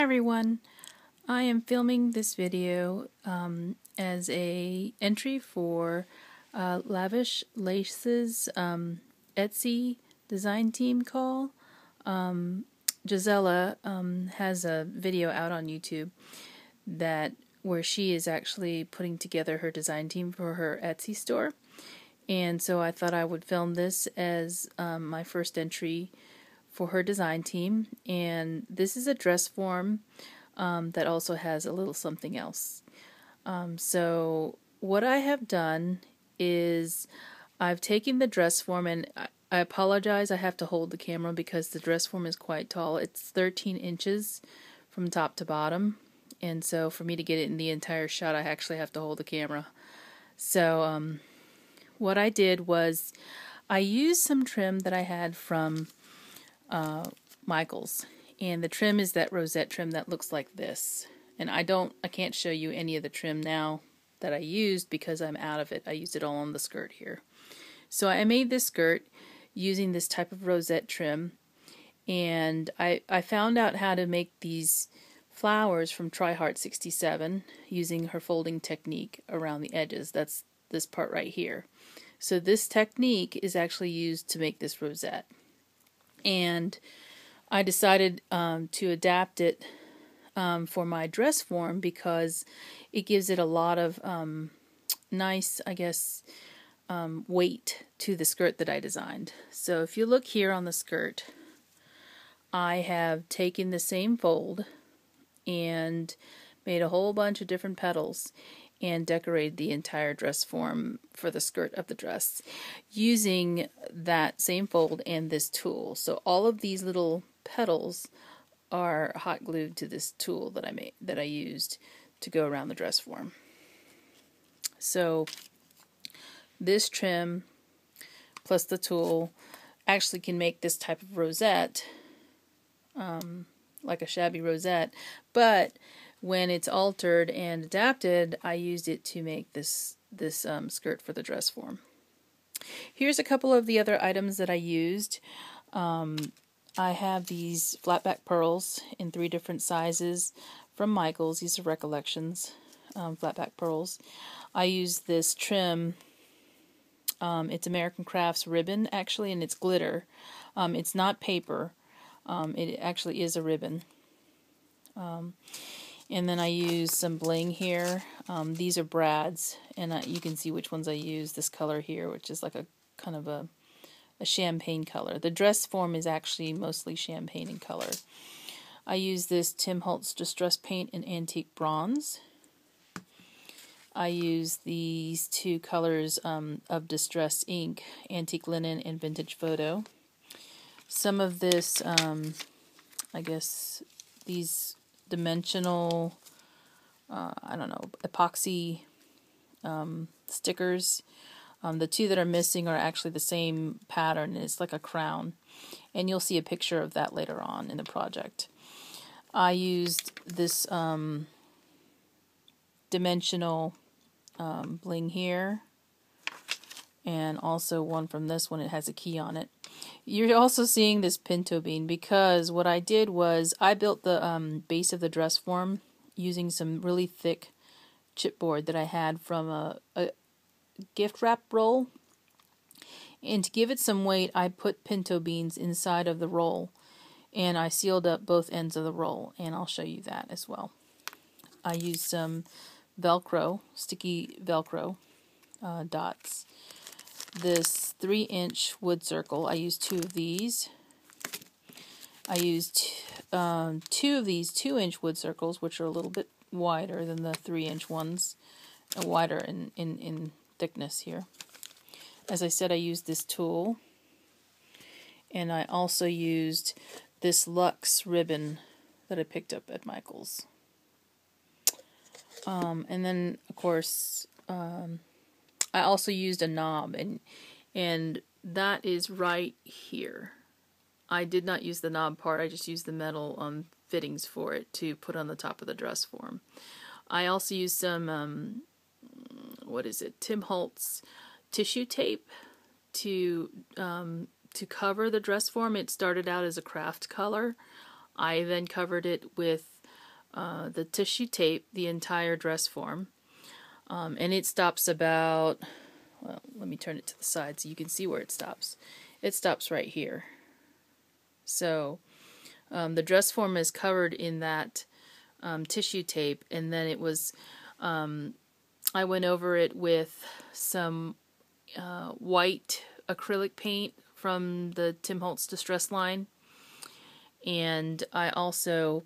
everyone, I am filming this video as a entry for Lavish Lace's Etsy design team call. Gisela has a video out on YouTube where she is actually putting together her design team for her Etsy store, and so I thought I would film this as my first entry for her design team. And this is a dress form that also has a little something else. So what I have done is I've taken the dress form, and I apologize, I have to hold the camera because the dress form is quite tall. It's 13 inches from top to bottom, and so for me to get it in the entire shot I actually have to hold the camera. So what I did was I used some trim that I had from Michael's, and the trim is that rosette trim that looks like this. And I can't show you any of the trim now that I used because I'm out of it. I used it all on the skirt here. So I made this skirt using this type of rosette trim, and I found out how to make these flowers from Try Heart 67 using her folding technique around the edges. That's this part right here. So this technique is actually used to make this rosette. And I decided to adapt it for my dress form because it gives it a lot of nice, I guess, weight to the skirt that I designed. So if you look here on the skirt, I have taken the same fold and made a whole bunch of different petals and decorated the entire dress form for the skirt of the dress using that same fold and this tool. So all of these little petals are hot glued to this tool that I used to go around the dress form. So this trim plus the tool actually can make this type of rosette, like a shabby rosette, but when it's altered and adapted, I used it to make this skirt for the dress form. Here's a couple of the other items that I used. I have these flatback pearls in 3 different sizes from Michael's. These are Recollections flatback pearls. I used this trim. It's American Crafts ribbon, actually, and it's glitter. It's not paper. It actually is a ribbon. And then I used some bling here. These are brads, and you can see which ones I used. This color here, which is like a kind of a champagne color. The dress form is actually mostly champagne in color. I used this Tim Holtz Distress Paint in Antique Bronze. I used these 2 colors of Distress ink, Antique Linen and Vintage Photo. Some of this, I guess, these dimensional, I don't know, epoxy stickers. The 2 that are missing are actually the same pattern. It's like a crown, and you'll see a picture of that later on in the project. I used this dimensional bling here, and also one from this one. It has a key on it. You're also seeing this pinto bean because what I did was I built the base of the dress form using some really thick chipboard that I had from a gift wrap roll, and to give it some weight I put pinto beans inside of the roll, and I sealed up both ends of the roll, and I'll show you that as well. I used some Velcro, sticky Velcro dots. This 3-inch wood circle, I used 2 of these. I used 2 of these 2-inch wood circles, which are a little bit wider than the 3-inch ones, wider in thickness here. As I said, I used this tool, and I also used this luxe ribbon that I picked up at Michael's. And then, of course, I also used a knob, and that is right here. I did not use the knob part, I just used the metal fittings for it to put on the top of the dress form. I also used some, Tim Holtz tissue tape to cover the dress form. It started out as a craft color. I then covered it with the tissue tape the entire dress form, and it stops about, well, let me turn it to the side so you can see where it stops. It stops right here. So the dress form is covered in that tissue tape, and then it was, I went over it with some white acrylic paint from the Tim Holtz Distress line, and I also,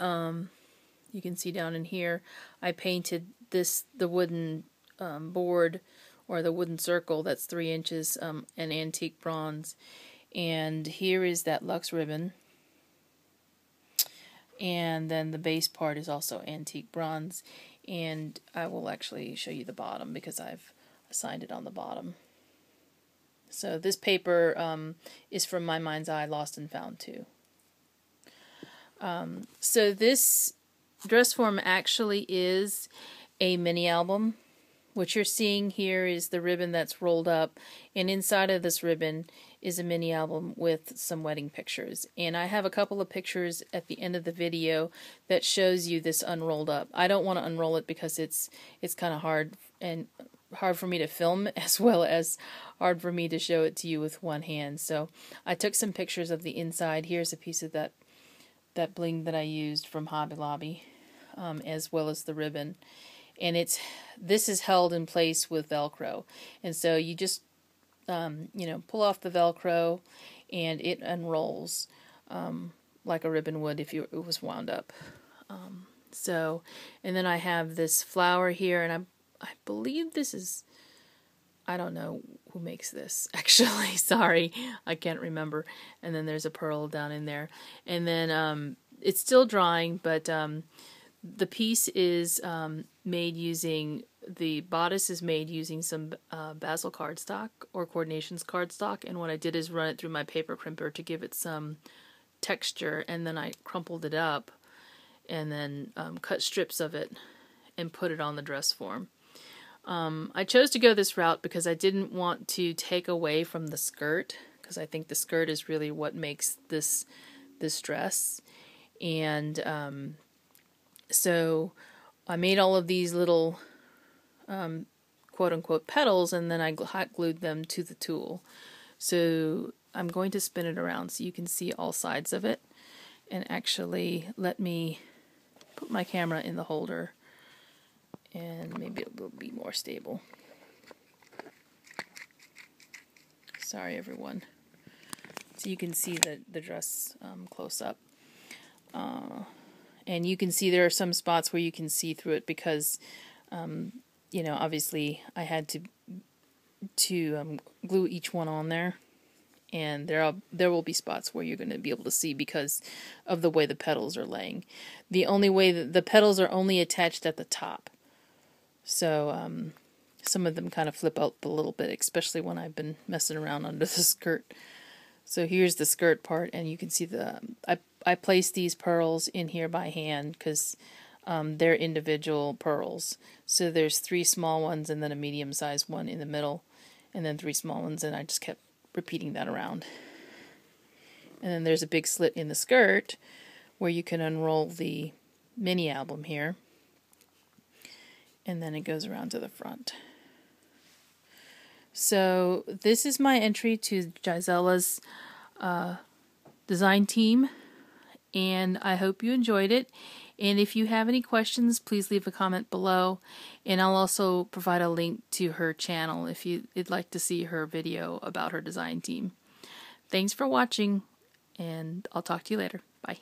you can see down in here, I painted the wooden board, or the wooden circle that's 3 inches, an antique bronze. And here is that luxe ribbon, and then the base part is also antique bronze, and I will actually show you the bottom because I've assigned it on the bottom. So this paper is from My Mind's Eye Lost and Found too. So this dress form actually is a mini album. What you're seeing here is the ribbon that's rolled up, and inside of this ribbon is a mini album with some wedding pictures. And I have a couple of pictures at the end of the video that shows you this unrolled up. I don't want to unroll it because it's kind of hard for me to film, as well as hard for me to show it to you with one hand. So I took some pictures of the inside. Here's a piece of that bling that I used from Hobby Lobby, as well as the ribbon. And this is held in place with Velcro, and so you just pull off the Velcro, and it unrolls like a ribbon would if it was wound up. And then I have this flower here, and I believe this is, I don't know who makes this actually. Sorry, I can't remember. And then there's a pearl down in there, and then it's still drying, but the piece is made using, the bodice is made using some Basil cardstock or Coordinations cardstock, and what I did is run it through my paper crimper to give it some texture, and then I crumpled it up and then cut strips of it and put it on the dress form. I chose to go this route because I didn't want to take away from the skirt, because I think the skirt is really what makes this dress. And so I made all of these little quote-unquote petals, and then I hot glued them to the tool. So I'm going to spin it around so you can see all sides of it. And actually, let me put my camera in the holder, and maybe it will be more stable. Sorry, everyone. So you can see the dress close up. And you can see there are some spots where you can see through it because, obviously I had to glue each one on there. And there will be spots where you're going to be able to see because of the way the petals are laying. The only way that the petals are only attached at the top. So some of them kind of flip out a little bit, especially when I've been messing around under the skirt. So here's the skirt part, and you can see I placed these pearls in here by hand because they're individual pearls. So there's 3 small ones and then a medium-sized one in the middle, and then 3 small ones, and I just kept repeating that around. And then there's a big slit in the skirt where you can unroll the mini album here, and then it goes around to the front. So this is my entry to Gisella's design team, and I hope you enjoyed it. And if you have any questions, please leave a comment below, and I'll also provide a link to her channel if you'd like to see her video about her design team. Thanks for watching, and I'll talk to you later. Bye.